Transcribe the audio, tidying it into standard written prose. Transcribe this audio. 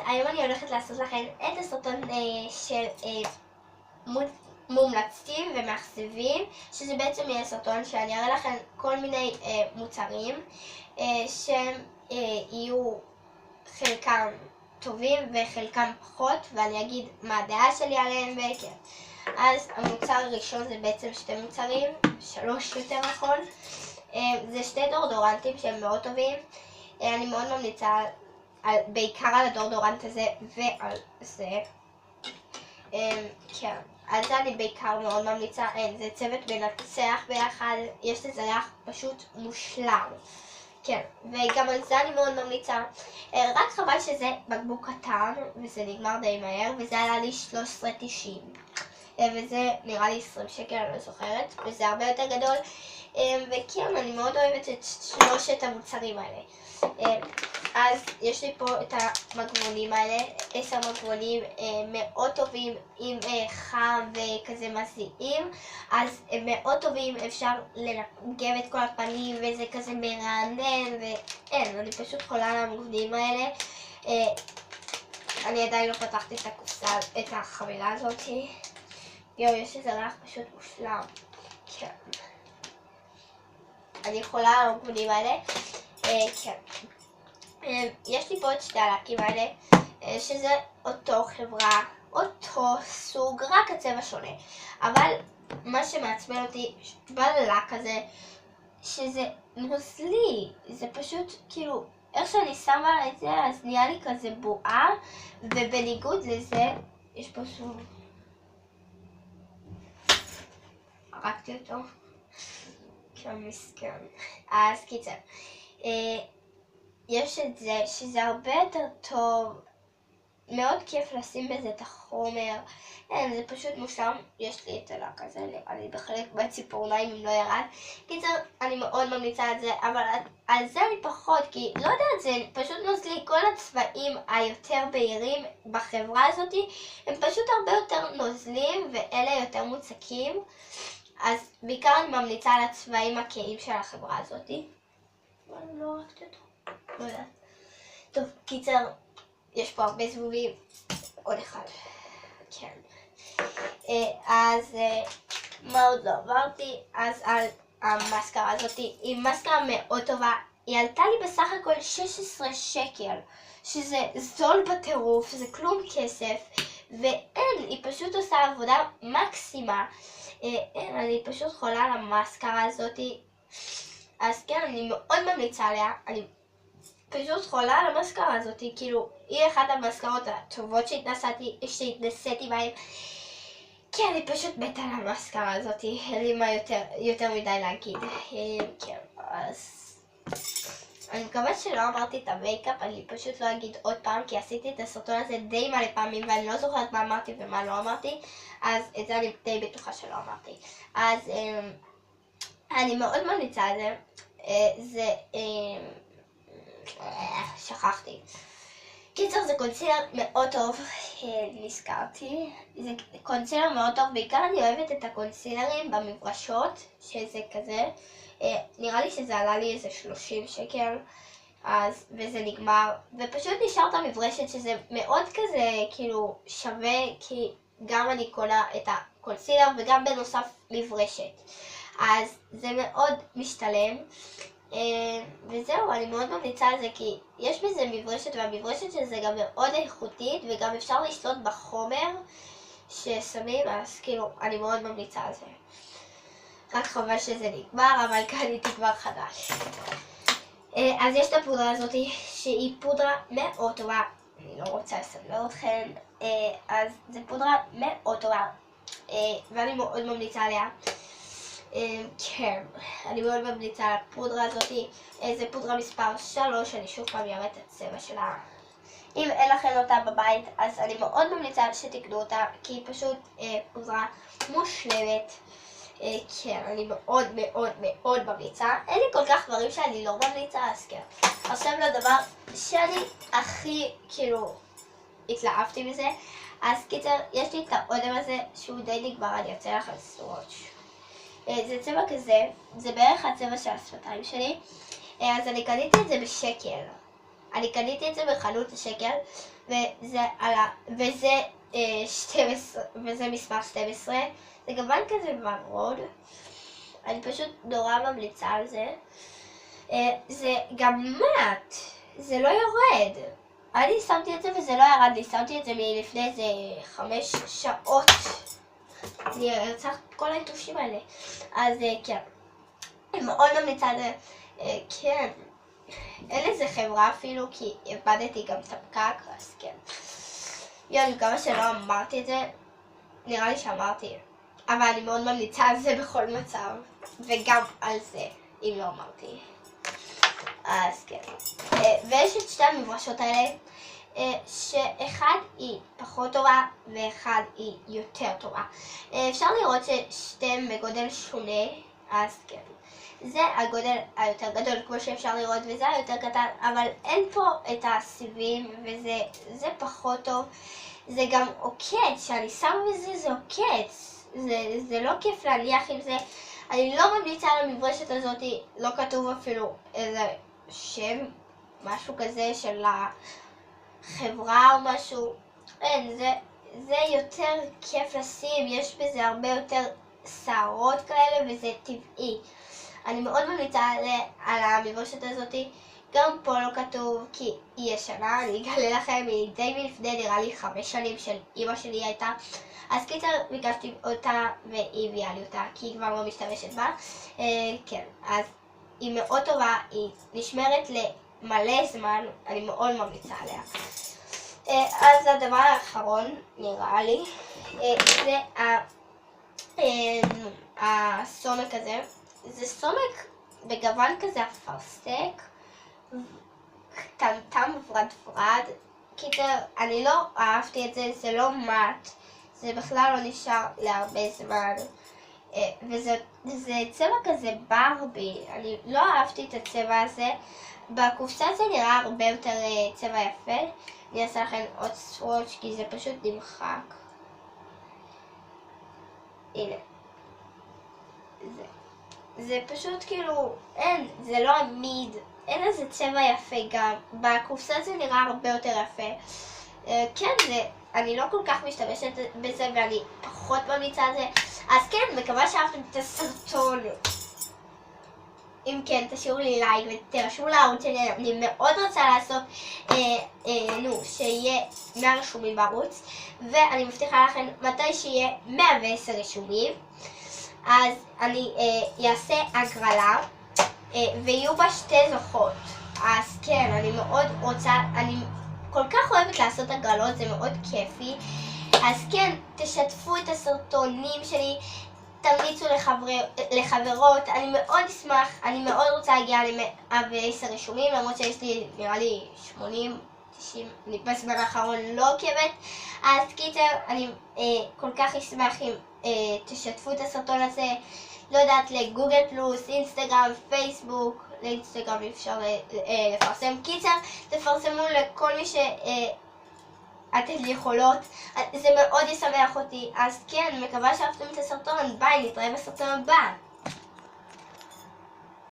היום אני הולכת לעשות לכם את הסרטון של מומלצים ומאכזבים, שזה בעצם יהיה סרטון שאני אראה לכם כל מיני מוצרים שהם יהיו חלקם טובים וחלקם פחות, ואני אגיד מה הדעה שלי עליהם. וכן, אז המוצר הראשון זה בעצם שתי מוצרים, 3 יותר נכון. זה 2 דורדורנטים שהם מאוד טובים. אני מאוד ממליצה בעיקר על הדורדורנט הזה ועל זה. כן, על זה אני בעיקר מאוד ממליצה. זה צוות מנצח ביחד, יש לזה ריח פשוט מושלם. כן, וגם על זה אני מאוד ממליצה. רק חבל שזה בקבוק קטן וזה נגמר די מהר, וזה עלה לי 13.90 וזה נראה לי 20 שקל, אני לא זוכרת, וזה הרבה יותר גדול. וכן, אני מאוד אוהבת את 3 המוצרים האלה. אז יש לי פה את המגבונים האלה, 10 מגבונים מאוד טובים, עם חם וכזה מזיעים, אז הם מאוד טובים, אפשר לנגב את כל הפנים וזה כזה מרענן, ואין, אני פשוט חולה על המגבונים האלה. אני עדיין לא פתחתי את הקופסה, את החבילה הזאת. יואו, יש איזה ריח פשוט מושלם. כן, אני חולה על המגבונים האלה. כן. יש לי פה את 2 הלקים האלה, שזה אותו חברה, אותו סוג, רק הצבע שונה. אבל מה שמעצבן אותי בלק הזה, שזה נוזלי, זה פשוט כאילו, איך שאני שמה את זה, אז נהיה לי כזה בועה, ובניגוד לזה, יש פה סוג. הרגתי אותו. כן, מסכן. אז קיצר. יש את זה, שזה הרבה יותר טוב, מאוד כיף לשים בזה את החומר, זה פשוט מושלם. יש לי את הלק הזה, אני בחלק בציפורניים אם לא ירד. קיצר, אני מאוד ממליצה על זה, אבל על זה אני פחות, כי לא יודעת, זה פשוט נוזלי. כל הצבעים היותר בהירים בחברה הזאת, הם פשוט הרבה יותר נוזלים, ואלה יותר מוצקים. אז בעיקר אני ממליצה על הצבעים הכהים של החברה הזאת. אני לא אוהבת אותו. לא יודעת. טוב, קיצר, יש פה הרבה זבובים. עוד אחד. כן. אז מה עוד לא עברתי? אז על המסקרה הזאת, היא מסקרה מאוד טובה. היא עלתה לי בסך הכל 16 שקל, שזה זול בטירוף, זה כלום כסף, ואין, היא פשוט עושה עבודה מקסימה. אני פשוט חולה על המסקרה הזאת. אז כן, אני מאוד ממליצה עליה. אני פשוט חולה על המסקרה הזאת, כאילו, היא אחת המסקרות הטובות שהתנסיתי בהן. כן, אני פשוט מתה על המסקרה הזאת, אין לי מה יותר מדי להגיד. כן, אז אני מקווה שלא אמרתי את המייקאפ, אני פשוט לא אגיד עוד פעם, כי עשיתי את הסרטון הזה די מלא פעמים, ואני לא זוכרת מה אמרתי ומה לא אמרתי, אז את זה אני די בטוחה שלא אמרתי. אז אני מאוד ממליצה על זה. זה שכחתי. קיצר, זה קונסילר מאוד טוב, נזכרתי. זה קונסילר מאוד טוב, בעיקר אני אוהבת את הקונסילרים במברשות, שזה כזה. נראה לי שזה עלה לי איזה 30 שקל, אז, וזה נגמר. ופשוט נשאר את המברשת, שזה מאוד כזה, כאילו, שווה, כי גם אני קונה את הקונסילר וגם בנוסף מברשת. אז זה מאוד משתלם. וזהו, אני מאוד ממליצה על זה, כי יש בזה מברשת, והמברשת שזה גם מאוד איכותית, וגם אפשר לשלוט בחומר ששמים, אז כאילו, אני מאוד ממליצה על זה. רק חבל שזה נגמר, אבל קניתי כבר חדש. אז יש את הפודרה הזאת, שהיא פודרה מאוד טובה. אני לא רוצה לסמל אתכם. אז זה פודרה מאוד טובה, ואני מאוד ממליצה עליה. כן, אני מאוד ממליצה על הפודרה הזאת. זה פודרה מספר 3, אני שוב פעם אראה את הצבע שלה. אם אין לכם אותה בבית, אז אני מאוד ממליצה שתקנו אותה, כי היא פשוט פודרה מושלמת. כן, אני מאוד מאוד מאוד ממליצה. אין לי כל כך דברים שאני לא ממליצה, אז כן. עכשיו לדבר שאני הכי כאילו התלהבתי מזה. אז קיצר, יש לי את האודם הזה שהוא די נגמר, אני אצא לך על סווץ'. זה צבע כזה, זה בערך הצבע של השפתיים שלי. אז אני קניתי את זה בשקל. אני קניתי את זה בחנות השקל, וזה מספר 12, זה גוון כזה ורוד, אני פשוט נורא ממליצה על זה. זה גם מט, זה לא יורד. אני שמתי את זה וזה לא ירד לי, שמתי את זה מלפני איזה 5 שעות. אני ארצח את כל היתושים האלה. אז כן, אני מאוד ממליצה על זה. כן, אין איזה חברה אפילו, כי איבדתי גם את הפקק, אז כן. אני מקווה שלא אמרתי את זה, נראה לי שאמרתי. אבל אני מאוד ממליצה על זה בכל מצב, וגם על זה, אם לא אמרתי. אז כן. ויש את שתי המברשות האלה, שאחד היא פחות טובה ואחד היא יותר טובה. אפשר לראות ששתיהם בגודל שונה, אז כן. זה הגודל היותר גדול כמו שאפשר לראות וזה היותר קטן, אבל אין פה את הסיבים וזה פחות טוב. זה גם עוקץ, שאני שם בזה זה עוקץ. זה לא כיף להניח עם זה. אני לא ממליצה על המברשת הזאת, לא כתוב אפילו איזה שם, משהו כזה של החברה או משהו. אין, זה יותר כיף לשים, יש בזה הרבה יותר שערות כאלה וזה טבעי. אני מאוד ממליצה על המברשת הזאת, גם פה לא כתוב כי היא ישנה, אני אגלה לכם, היא די מלפני נראה לי 5 שנים של אמא שלי הייתה. אז קיצר ביקשתי אותה והיא הביאה לי אותה כי היא כבר לא משתמשת בה. כן, אז היא מאוד טובה, היא נשמרת למלא זמן, אני מאוד ממליצה עליה. אז הדבר האחרון נראה לי, זה הסומק הזה. זה סומק בגוון כזה אפרסק, קטנטן ורדפרד. קיצר, אני לא אהבתי את זה, זה לא מט, זה בכלל לא נשאר להרבה זמן. וזה צבע כזה ברבי, אני לא אהבתי את הצבע הזה. בקופסה זה נראה הרבה יותר צבע יפה. אני אעשה לכם עוד סווץ' כי זה פשוט נמחק. הנה. זה פשוט כאילו, זה לא עמיד, אין איזה צבע יפה גם. בקופסה זה נראה הרבה יותר יפה. כן, אני לא כל כך משתמשת בזה ואני פחות ממליצה על זה. אז כן, מקווה שאהבתם את הסרטון. אם כן, תשאירו לי לייק ותרשמו לערוץ שלי, אני מאוד רוצה לעשות, שיהיה 100 רשומים בערוץ, ואני מבטיחה לכם מתי שיהיה 110 רשומים, אז אני אעשה הגרלה, ויהיו בה 2 זוכות. אז כן, אני מאוד רוצה, אני כל כך אוהבת לעשות הגרלות, זה מאוד כיפי. אז כן, תשתפו את הסרטונים שלי, תמליצו לחברות, אני מאוד אשמח, אני מאוד רוצה להגיע ל110 רשומים, למרות שיש לי נראה לי 80, 90, אני בזמן האחרון לא עוקבת. אז קיצר, אני כל כך אשמח אם תשתפו את הסרטון הזה, לא יודעת, לגוגל פלוס, אינסטגרם, פייסבוק. לאינסטגרם אפשר לפרסם. קיצר, תפרסמו לכל מי שאתן יכולות, זה מאוד ישמח אותי. אז כן, מקווה שאהבתם את הסרטון, ביי, נתראה בסרטון הבא.